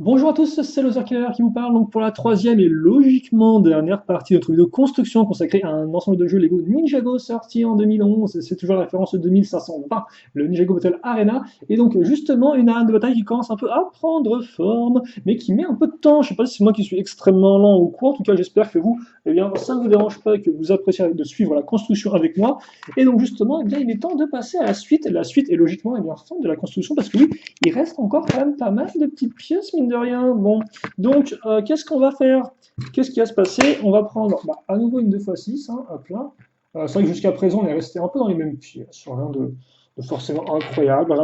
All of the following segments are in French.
Bonjour à tous, c'est Loser Killer qui vous parle donc pour la troisième et logiquement dernière partie de notre vidéo construction consacrée à un ensemble de jeux Lego Ninjago sorti en 2011. C'est toujours la référence 2520, le Ninjago Battle Arena. Et donc justement une arène de bataille qui commence un peu à prendre forme, mais qui met un peu de temps. Je sais pas si c'est moi qui suis extrêmement lent ou quoi. En tout cas, j'espère que vous, eh bien, ça ne vous dérange pas et que vous appréciez de suivre la construction avec moi. Et donc justement, eh bien, il est temps de passer à la suite. La suite est logiquement eh bien, fin de la construction parce que oui, il reste encore quand même pas mal de petites pièces, mine de rien. Bon, donc, qu'est-ce qu'on va faire? Qu'est-ce qui va se passer? On va prendre à nouveau une 2x6, hein, hop là. C'est vrai que jusqu'à présent, on est resté un peu dans les mêmes pièces, rien de forcément incroyable,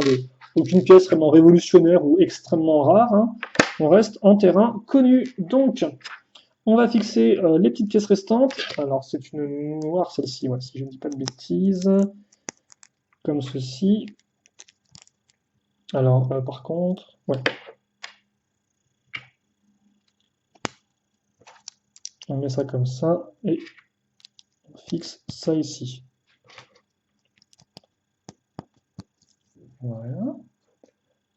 aucune pièce vraiment révolutionnaire ou extrêmement rare, hein. On reste en terrain connu. Donc, on va fixer les petites pièces restantes. Alors, c'est une noire, celle-ci, ouais, si je ne dis pas de bêtises, comme ceci. Alors, par contre, ouais, on met ça comme ça et on fixe ça ici. Voilà.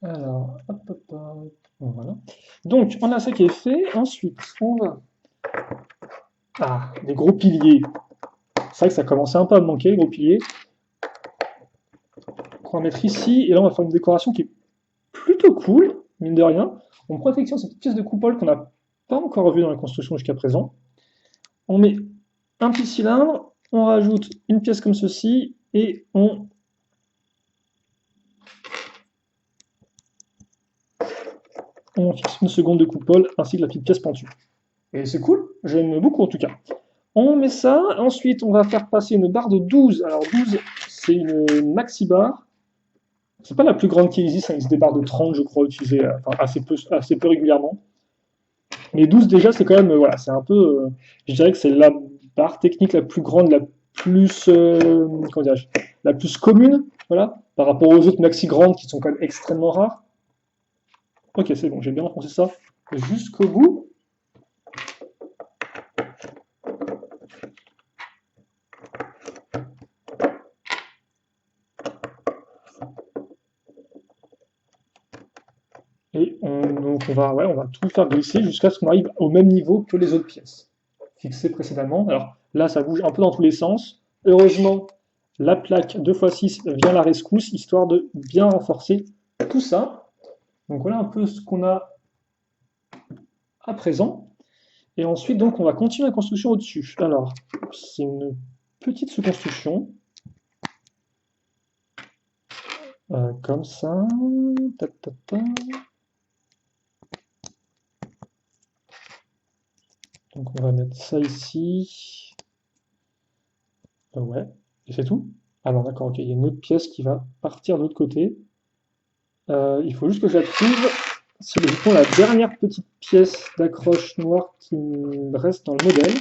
Alors, hop, hop, hop. Voilà. Donc, on a ça qui est fait. Ensuite, on va. Ah, des gros piliers. C'est vrai que ça commençait un peu à me manquer, les gros piliers. On va mettre ici. Et là, on va faire une décoration qui est plutôt cool, mine de rien. On prend effectivement cette pièce de coupole qu'on n'a pas encore vue dans la construction jusqu'à présent. On met un petit cylindre. On rajoute une pièce comme ceci. Et on fixe une seconde de coupole ainsi que la petite pièce pentue. Et c'est cool, j'aime beaucoup en tout cas. On met ça, ensuite on va faire passer une barre de 12. Alors 12, c'est une maxi barre. C'est pas la plus grande qui existe, ça existe des barres de 30, je crois, utilisées enfin, assez peu régulièrement. Mais 12 déjà, c'est quand même, voilà, c'est un peu, je dirais que c'est la barre technique la plus grande, la plus, comment dirais-je, la plus commune, voilà, par rapport aux autres maxi grandes qui sont quand même extrêmement rares. Ok, c'est bon, j'ai bien enfoncé ça jusqu'au bout. Et donc on va tout faire glisser jusqu'à ce qu'on arrive au même niveau que les autres pièces fixées précédemment. Alors là, ça bouge un peu dans tous les sens. Heureusement, la plaque 2x6 vient à la rescousse, histoire de bien renforcer tout ça. Donc voilà un peu ce qu'on a à présent. Et ensuite, donc, on va continuer la construction au-dessus. Alors, c'est une petite sous-construction, comme ça. Ta, ta, ta. Donc on va mettre ça ici. Ouais, et c'est tout. Alors d'accord, ok, il y a une autre pièce qui va partir de l'autre côté. Il faut juste que je la trouve. C'est logiquement la dernière petite pièce d'accroche noire qui me reste dans le modèle.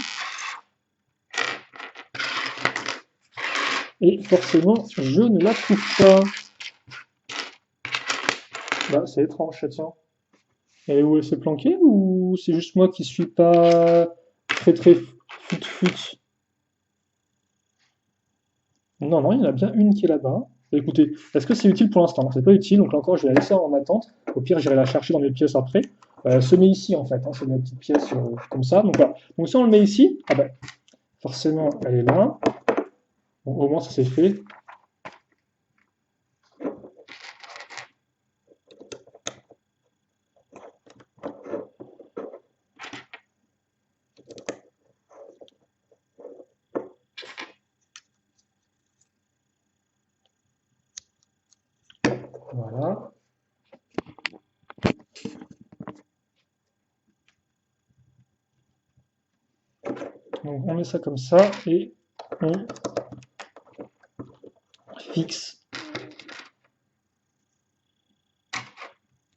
Et forcément, je ne la trouve pas. Bah, c'est étrange, ça tient. Et où elle s'est planquée ou c'est juste moi qui suis pas très fut. Non, non, il y en a bien une qui est là-bas. Écoutez, est-ce que c'est utile pour l'instant? C'est pas utile, donc là encore, je vais la laisser en attente. Au pire, j'irai la chercher dans mes pièces après. Se met ici, en fait, hein, c'est une petite pièce comme ça. Donc voilà. Donc si on le met ici, ah ben, forcément, elle est là. Bon, au moins, ça c'est fait. Voilà. Donc on met ça comme ça et on fixe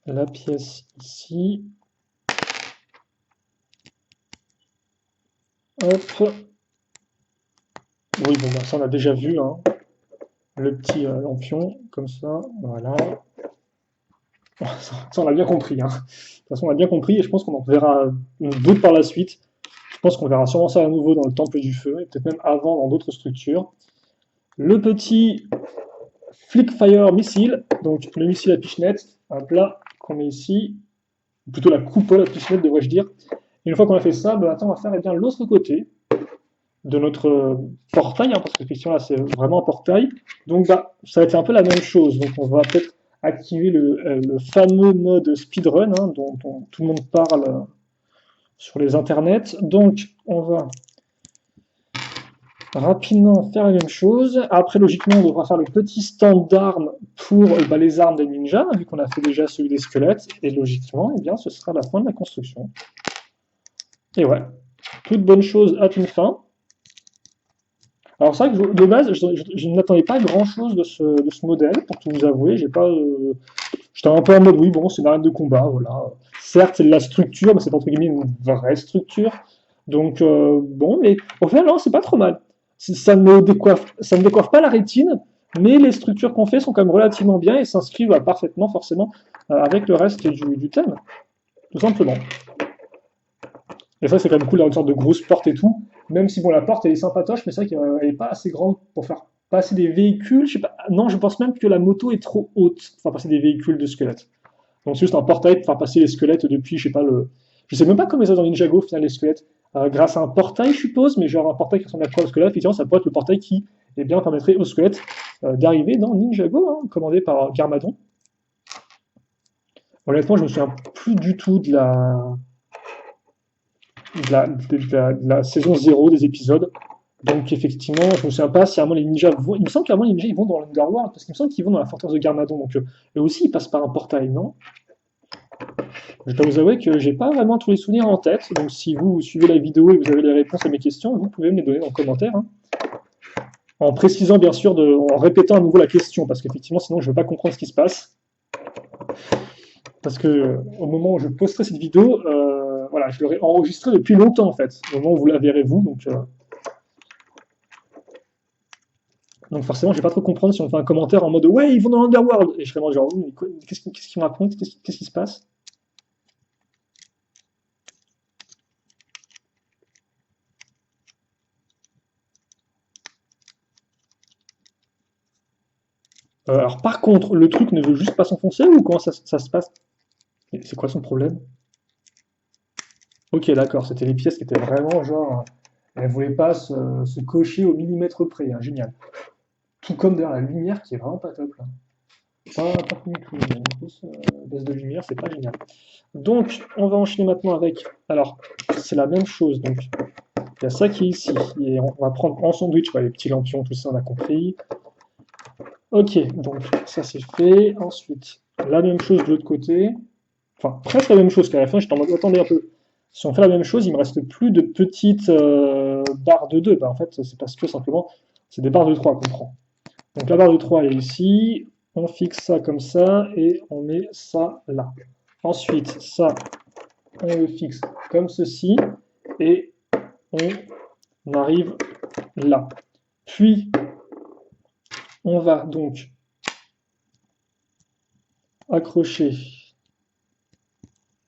la pièce ici. Hop. Oui, bon, bah, ça on a déjà vu, hein. Le petit lampion, comme ça, voilà. Ça, on a bien compris, hein. De toute façon, on a bien compris et je pense qu'on en verra d'autres par la suite. Je pense qu'on verra sûrement ça à nouveau dans le Temple du Feu et peut-être même avant dans d'autres structures. Le petit Flickfire missile, donc le missile à pichenette, un plat qu'on met ici. plutôt la coupole, la petite fenêtre, devrais-je dire. Et une fois qu'on a fait ça, bah, attends, on va faire eh bien l'autre côté de notre portail, hein, parce que effectivement là c'est vraiment un portail. Donc bah, ça va être un peu la même chose. Donc on va peut-être activer le fameux mode speedrun hein, dont tout le monde parle sur les internets. Donc on va rapidement faire la même chose. Après logiquement on devra faire le petit stand d'armes pour bah, les armes des ninjas, vu qu'on a fait déjà celui des squelettes. Et logiquement, eh bien, ce sera la fin de la construction. Et ouais, toute bonne chose a une fin. Alors c'est vrai que de base, je n'attendais pas grand-chose de ce modèle, pour tout vous avouer. J'ai pas, j'étais un peu en mode, oui, bon, c'est une arène de combat, voilà. Certes, c'est de la structure, mais c'est entre guillemets une vraie structure. Donc, bon, mais au final, non, c'est pas trop mal. Ça ne décoiffe pas la rétine, mais les structures qu'on fait sont quand même relativement bien et s'inscrivent parfaitement, forcément, avec le reste du thème, tout simplement. Et ça, c'est quand même cool, d'avoir une sorte de grosse porte et tout. Même si, bon, la porte, elle est sympatoche, mais c'est vrai qu'elle n'est pas assez grande pour faire passer des véhicules. Je sais pas, non, je pense même que la moto est trop haute pour faire passer des véhicules de squelettes. Donc, c'est juste un portail pour faire passer les squelettes depuis, je sais pas, le. Je sais même pas comment ils ont dans Ninjago, au final, les squelettes. Grâce à un portail, je suppose, mais genre un portail qui ressemble à quoi au squelette, effectivement, ça pourrait être le portail qui, eh bien, permettrait aux squelettes d'arriver dans Ninjago, hein, commandé par Garmadon. Honnêtement, je me souviens plus du tout de la saison 0 des épisodes. Donc effectivement, je me souviens pas si les ninjas vont. Il me semble qu'à les ninjas ils vont dans l'Underworld, parce qu'il me semble qu'ils vont dans la forteresse de Garmadon. Donc eux aussi ils passent par un portail, non? Je dois vous avouer que j'ai pas vraiment tous les souvenirs en tête. Donc si vous suivez la vidéo et vous avez les réponses à mes questions, vous pouvez me les donner dans les commentaires. Hein. En précisant bien sûr, en répétant à nouveau la question, parce qu'effectivement sinon je ne vais pas comprendre ce qui se passe. Parce que au moment où je posterai cette vidéo, voilà, je l'aurai enregistrée depuis longtemps en fait, au moment où vous la verrez vous. Donc forcément, je vais pas trop comprendre si on fait un commentaire en mode ouais, ils vont dans l'Underworld. Et je serais vraiment genre, qu'est-ce qu'ils me racontent? Qu'est-ce qui se passe? Alors par contre, le truc ne veut juste pas s'enfoncer ou comment ça se passe? C'est quoi son problème? Ok, d'accord, c'était les pièces qui étaient vraiment genre. Elles ne voulaient pas se cocher au millimètre près, hein, génial. Tout comme d'ailleurs la lumière qui est vraiment pas top là. Pas du tout. Une grosse baisse de lumière, c'est pas génial. Donc, on va enchaîner maintenant avec. Alors, c'est la même chose. Donc, il y a ça qui est ici. Et on va prendre en sandwich les petits lampions, tout ça, on a compris. Ok, donc ça c'est fait. Ensuite, la même chose de l'autre côté. Enfin, presque la même chose, qu'à la fin, je t'en attendais un peu. Si on fait la même chose, il me reste plus de petites barres de 2. Bah, en fait, c'est parce que simplement, c'est des barres de 3 qu'on prend. Donc la barre de 3 est ici. On fixe ça comme ça et on met ça là. Ensuite, ça, on le fixe comme ceci et on arrive là. Puis, on va donc accrocher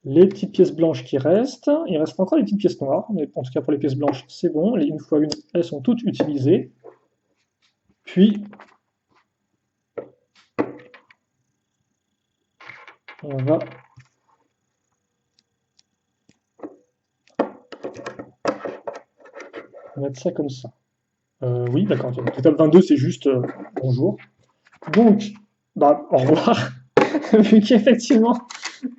les petites pièces blanches qui restent. Il reste encore les petites pièces noires, mais en tout cas pour les pièces blanches, c'est bon. Les une fois une, elles sont toutes utilisées. Puis, on va mettre ça comme ça. Oui, d'accord. L'étape 22, c'est juste bonjour. Donc, bah, au revoir. Vu qu'effectivement,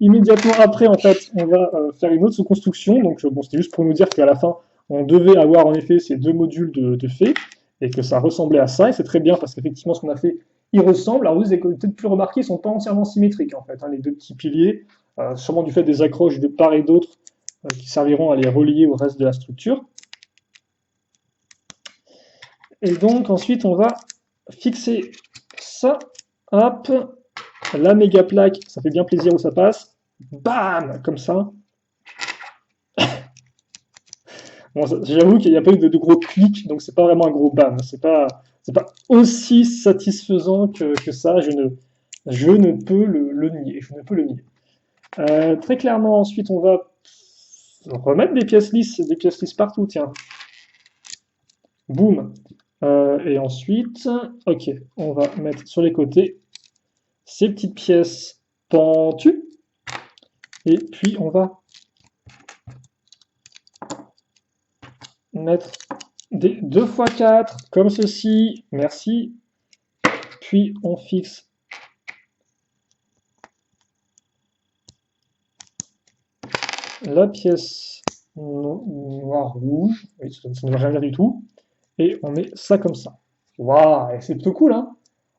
immédiatement après, en fait, on va faire une autre sous-construction. Donc, bon, c'était juste pour nous dire qu'à la fin, on devait avoir en effet ces deux modules de fées et que ça ressemblait à ça. Et c'est très bien parce qu'effectivement, ce qu'on a fait, il ressemble. Alors, vous avez peut-être pu remarquer, ils sont pas entièrement symétriques en fait, hein, les deux petits piliers, sûrement du fait des accroches de part et d'autre qui serviront à les relier au reste de la structure. Et donc, ensuite, on va fixer ça. Hop, la méga plaque, ça fait bien plaisir où ça passe. Bam, comme ça. Bon, j'avoue qu'il n'y a pas eu de gros clics, donc c'est pas vraiment un gros bam. C'est pas aussi satisfaisant que ça. Je ne peux le nier. Je ne peux le nier. Très clairement, ensuite, on va remettre des pièces lisses partout. Tiens, boum. Et ensuite, ok, on va mettre sur les côtés ces petites pièces pentues. Et puis on va mettre des 2x4 comme ceci, merci. Puis on fixe la pièce noire-rouge, oui, ça ne veut rien dire du tout, et on met ça comme ça. Waouh, et c'est plutôt cool, hein.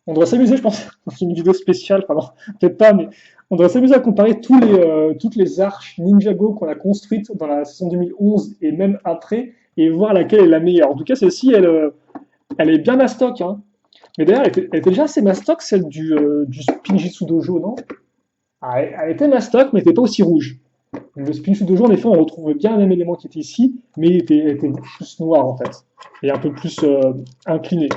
On devrait s'amuser, je pense, dans une vidéo spéciale, enfin non, peut-être pas, mais on devrait s'amuser à comparer toutes les arches Ninjago qu'on a construites dans la saison 2011 et même après, et voir laquelle est la meilleure. En tout cas, celle-ci, elle est bien mastoc, hein. Mais d'ailleurs, elle était déjà assez mastoc, celle du Spinjitzu Dojo, non? Ah, elle était mastoc, mais elle n'était pas aussi rouge. Le Spinjitzu Dojo, en effet, on retrouve bien le même élément qui était ici, mais elle était plus noir, en fait, et un peu plus incliné.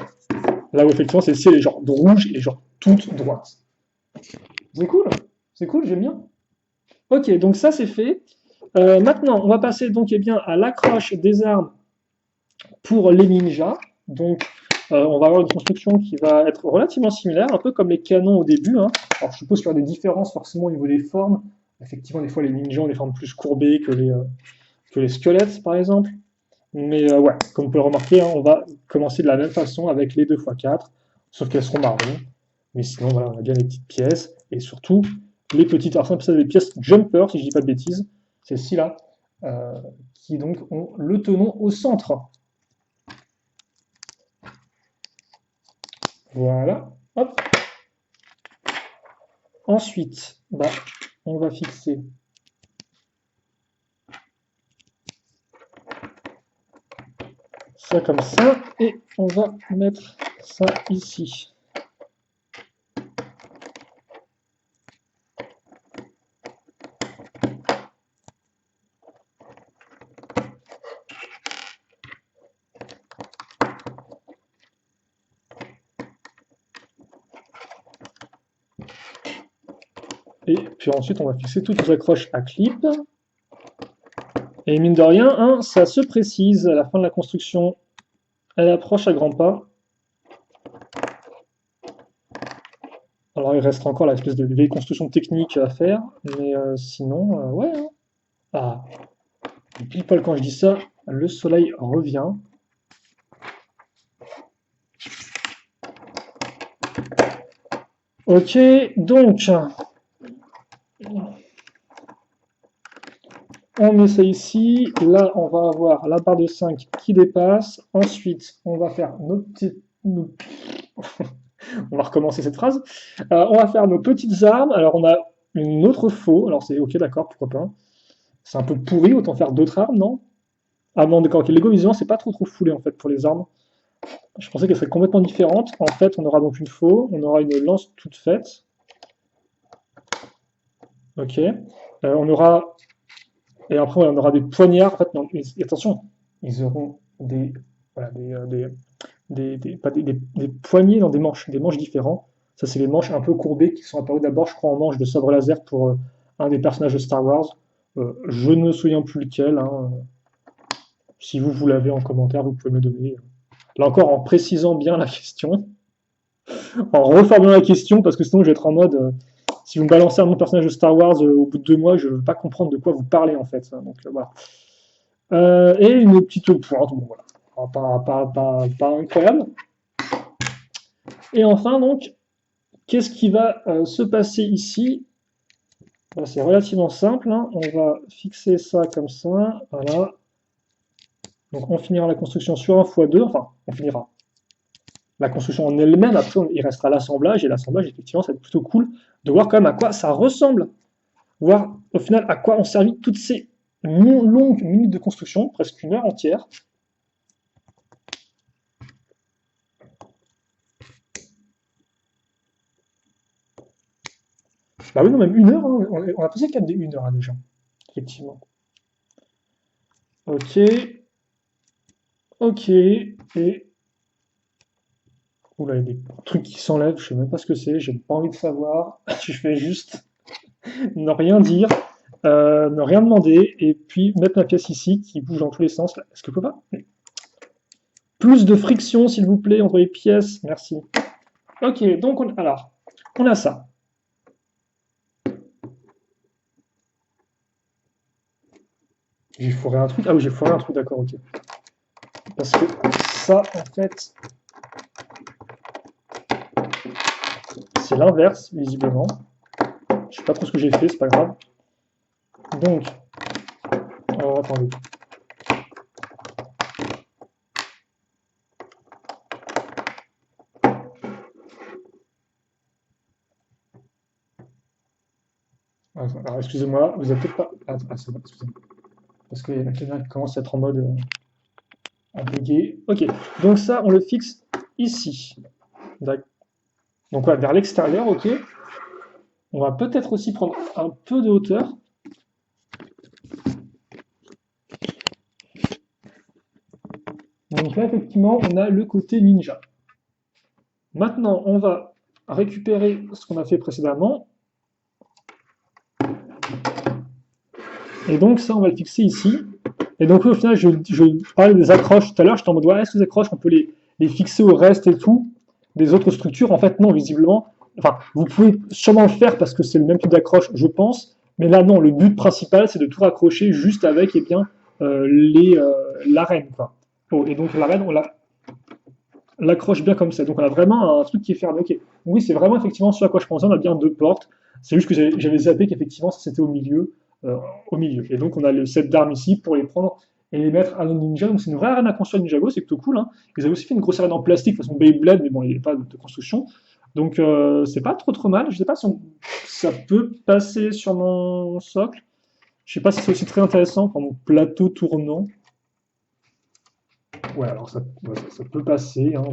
Là où effectivement, celle-ci, elle est genre rouge et genre toute droite. C'est cool, j'aime bien. Ok, donc ça c'est fait. Maintenant, on va passer donc bien à l'accroche des armes pour les ninjas. Donc, on va avoir une construction qui va être relativement similaire, un peu comme les canons au début, hein. Alors, je suppose qu'il y aura des différences forcément au niveau des formes. Effectivement, des fois, les ninjas ont des formes plus courbées que les squelettes, par exemple. Mais ouais, comme vous pouvez le remarquer, hein, on va commencer de la même façon avec les 2x4, sauf qu'elles seront marron. Mais sinon, voilà, on a bien les petites pièces, et surtout, les petites, alors ça, des pièces jumper, si je dis pas de bêtises, celles-ci-là, qui donc ont le tenon au centre. Voilà, hop. Ensuite, bah, on va fixer ça comme ça, et on va mettre ça ici. Et puis ensuite, on va fixer toutes les accroches à clip. Et mine de rien, hein, ça se précise à la fin de la construction. Elle approche à grands pas. Alors il reste encore l'espèce de vieille construction technique à faire, mais sinon, ouais. Hein. Ah, et pile poil quand je dis ça, le soleil revient. Ok, donc on met ça ici. Là, on va avoir la barre de 5 qui dépasse. Ensuite, on va faire nos petites. On va recommencer cette phrase. On va faire nos petites armes. Alors, on a une autre faux. Alors, c'est ok, d'accord, pourquoi pas. C'est un peu pourri, autant faire d'autres armes, non? Ah non, d'accord, ok. Lego, visiblement, c'est pas trop foulé en fait pour les armes. Je pensais qu'elle serait complètement différente. En fait, on aura donc une faux. On aura une lance toute faite. Ok. On aura. Et après, on aura des poignards. En fait, non, attention, ils auront voilà, des poignées dans des manches différents. Ça, c'est les manches un peu courbées qui sont apparues d'abord, je crois, en manche de sabre laser pour un des personnages de Star Wars. Je ne me souviens plus lequel. Hein. Si vous l'avez en commentaire, vous pouvez me le donner. Là encore, en précisant bien la question, en reformulant la question, parce que sinon, je vais être en mode. Si vous me balancez un nom de personnage de Star Wars au bout de 2 mois, je ne veux pas comprendre de quoi vous parlez en fait. Donc voilà. Et une petite pointe, bon voilà. Pas incroyable. Et enfin, donc, qu'est-ce qui va se passer ici? C'est relativement simple. Hein. On va fixer ça comme ça. Voilà. Donc, on finira la construction sur un x2. Enfin, on finira la construction en elle-même. Après, il restera l'assemblage. Et l'assemblage, effectivement, ça va être plutôt cool de voir quand même à quoi ça ressemble. Voir au final à quoi ont servi toutes ces longues minutes de construction, presque une heure entière. Bah oui, non, même une heure, hein. On a passé le cap des 1 heure hein, déjà, effectivement. Ok, ok, et... Oula, il y a des trucs qui s'enlèvent, je sais même pas ce que c'est, j'ai pas envie de savoir, je vais juste ne rien dire, ne rien demander, et puis mettre ma pièce ici, qui bouge dans tous les sens. Est-ce que je peux pas? Plus de friction, s'il vous plaît, entre les pièces, merci. Ok, donc, alors, on a ça. J'ai foiré un truc. Ah oui, j'ai foiré un truc, d'accord, ok. Parce que ça, en fait, c'est l'inverse, visiblement. Je sais pas trop ce que j'ai fait, c'est pas grave. Donc, alors attendez. Alors, excusez-moi, vous avez peut-être pas. C'est bon, excusez-moi. Parce qu'il y a la caméra qui commence à être en mode à bugger. Ok, donc ça, on le fixe ici. Donc voilà, vers l'extérieur, ok. On va peut-être aussi prendre un peu de hauteur. Donc là, effectivement, on a le côté ninja. Maintenant, on va récupérer ce qu'on a fait précédemment. Et donc ça, on va le fixer ici. Et donc au final, je parlais des accroches tout à l'heure. J'étais en mode, ouais, est-ce que les accroches, on peut les fixer au reste et tout des autres structures? En fait, non, visiblement. Enfin, vous pouvez sûrement le faire parce que c'est le même type d'accroche, je pense. Mais là, non, le but principal, c'est de tout raccrocher juste avec eh bien, l'arène. Quoi. Oh, et donc l'arène, on l'accroche bien comme ça. Donc on a vraiment un truc qui est fermé. Ok. Oui, c'est vraiment effectivement ce à quoi je pensais. On a bien deux portes. C'est juste que j'avais zappé qu'effectivement c'était au milieu, euh, au milieu. Et donc on a le set d'armes ici pour les prendre et les mettre à nos ninja. Donc c'est une vraie arène à construire Ninjago, c'est plutôt cool. Hein. Ils avaient aussi fait une grosse arène en plastique façon Beyblade, mais bon, il n'y avait pas de construction. Donc c'est pas trop mal. Je sais pas si ça peut passer sur mon socle. Je sais pas si c'est aussi très intéressant pour mon plateau tournant. Ouais, alors ça peut passer, hein,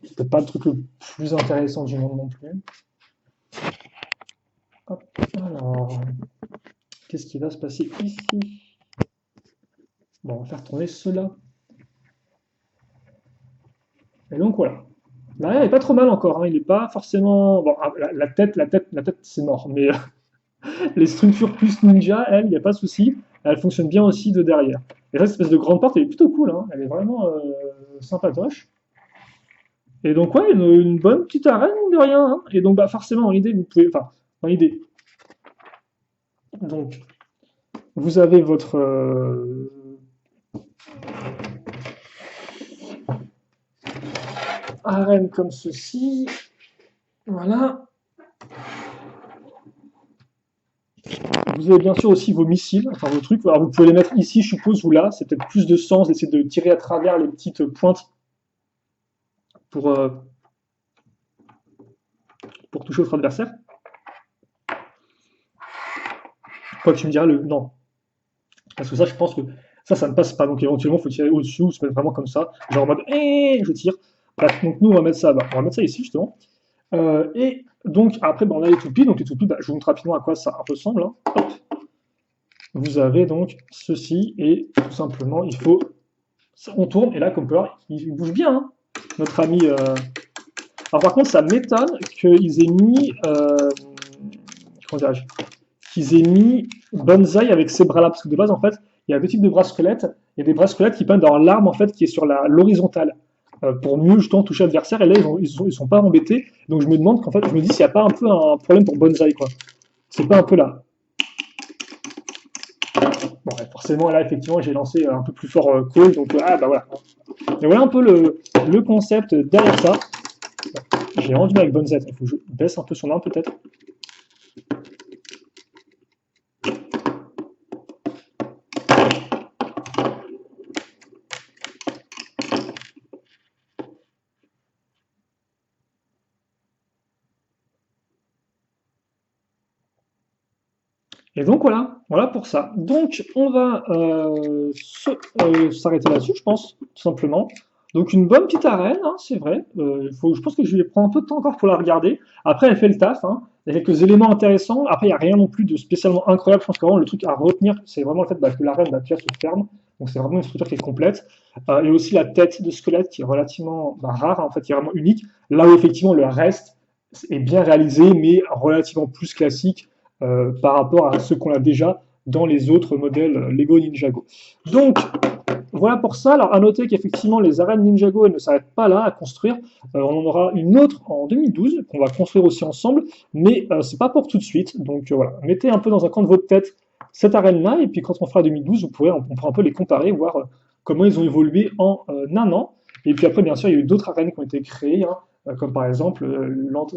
c'est peut-être pas le truc le plus intéressant du monde non plus. Hop, alors, qu'est-ce qui va se passer ici? Bon, on va faire tourner cela. Et donc voilà. Là, il n'est pas trop mal encore, hein, il n'est pas forcément. Bon, ah, la tête, c'est mort. Mais les structures plus ninja, elles, il n'y a pas de souci. Elles fonctionnent bien aussi de derrière. Et là, cette espèce de grande porte, elle est plutôt cool, hein, elle est vraiment sympatoche. Et donc, ouais, une bonne petite arène, mine de rien. Hein. Et donc, bah, forcément, dans l'idée, vous pouvez. Enfin, dans l'idée. Donc, vous avez votre arène comme ceci. Voilà. Vous avez bien sûr aussi vos missiles, enfin vos trucs. Alors, vous pouvez les mettre ici, je suppose, ou là. C'est peut-être plus de sens d'essayer de tirer à travers les petites pointes pour, euh, pour toucher votre adversaire. Quoi que tu me diras, non. Parce que ça, je pense que ça ne passe pas. Donc éventuellement, il faut tirer au-dessus ou se mettre vraiment comme ça. Genre en mode, je tire. Bref, donc nous, on va mettre ça, on va mettre ça ici, justement. Et donc, après, on a les toupies. Donc les toupies, je vous montre rapidement à quoi ça ressemble. Hein. Hop. Vous avez donc ceci, et tout simplement, il faut. On tourne, et là, comme on peut voir, il bouge bien, hein, notre ami. Alors, par contre, ça m'étonne qu'ils aient mis. Comment dirais-je? Qu'ils aient mis Banzai avec ces bras-là, parce que de base, en fait, il y a deux types de bras squelettes. Il y a des bras squelettes qui prennent dans l'arme, en fait, qui est sur l'horizontale. Pour mieux justement toucher l'adversaire, et là ils sont pas embêtés, donc je me demande qu'en fait, je me dis s'il n'y a pas un peu un problème pour Banzai, quoi. C'est pas un peu là. Bon, ouais, forcément, là, effectivement, j'ai lancé un peu plus fort call, donc ah bah voilà. Et voilà un peu le concept derrière ça. J'ai rendu mal avec Bonzette, il faut que je baisse un peu son arme peut-être. Et donc voilà pour ça. Donc on va s'arrêter là-dessus, je pense, tout simplement. Donc une bonne petite arène, hein, c'est vrai. Je pense que je vais prendre un peu de temps encore pour la regarder. Après, elle fait le taf. Hein. Il y a quelques éléments intéressants. Après, il n'y a rien non plus de spécialement incroyable. Je pense que vraiment le truc à retenir, c'est vraiment le fait que l'arène se ferme. Donc c'est vraiment une structure qui est complète. Et aussi la tête de squelette qui est relativement rare, hein, en fait, qui est vraiment unique. Là où effectivement le reste est bien réalisé, mais relativement plus classique par rapport à ceux qu'on a déjà dans les autres modèles Lego Ninjago. Donc, voilà pour ça. Alors, à noter qu'effectivement, les arènes Ninjago, elles ne s'arrêtent pas là à construire. On en aura une autre en 2012 qu'on va construire aussi ensemble, mais c'est pas pour tout de suite. Donc, voilà. Mettez un peu dans un coin de votre tête cette arène-là, et puis quand on fera 2012, on pourra un peu les comparer, voir comment ils ont évolué en un an. Et puis après, bien sûr, il y a eu d'autres arènes qui ont été créées, hein, comme par exemple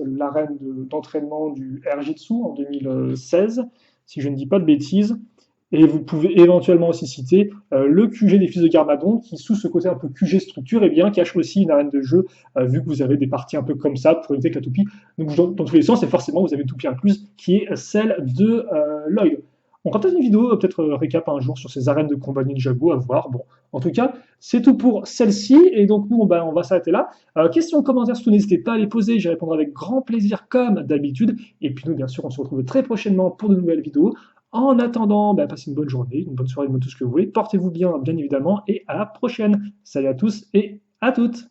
l'arène d'entraînement du Air-Jitsu en 2016, si je ne dis pas de bêtises. Et vous pouvez éventuellement aussi citer le QG des Fils de Garmadon, qui, sous ce côté un peu QG structure, eh bien, cache aussi une arène de jeu, vu que vous avez des parties un peu comme ça pour éviter que la toupie. Donc, dans tous les sens, et forcément, vous avez une toupie incluse, qui est celle de Lloyd. On fera peut-être une vidéo, peut-être récap un jour sur ces arènes de combat Ninjago à voir. Bon, en tout cas, c'est tout pour celle-ci. Et donc, nous, on va s'arrêter là. Questions, commentaires, surtout, n'hésitez pas à les poser. J'y répondrai avec grand plaisir, comme d'habitude. Et puis, nous, bien sûr, on se retrouve très prochainement pour de nouvelles vidéos. En attendant, passez une bonne journée, une bonne soirée, tout ce que vous voulez. Portez-vous bien, bien évidemment, et à la prochaine. Salut à tous et à toutes.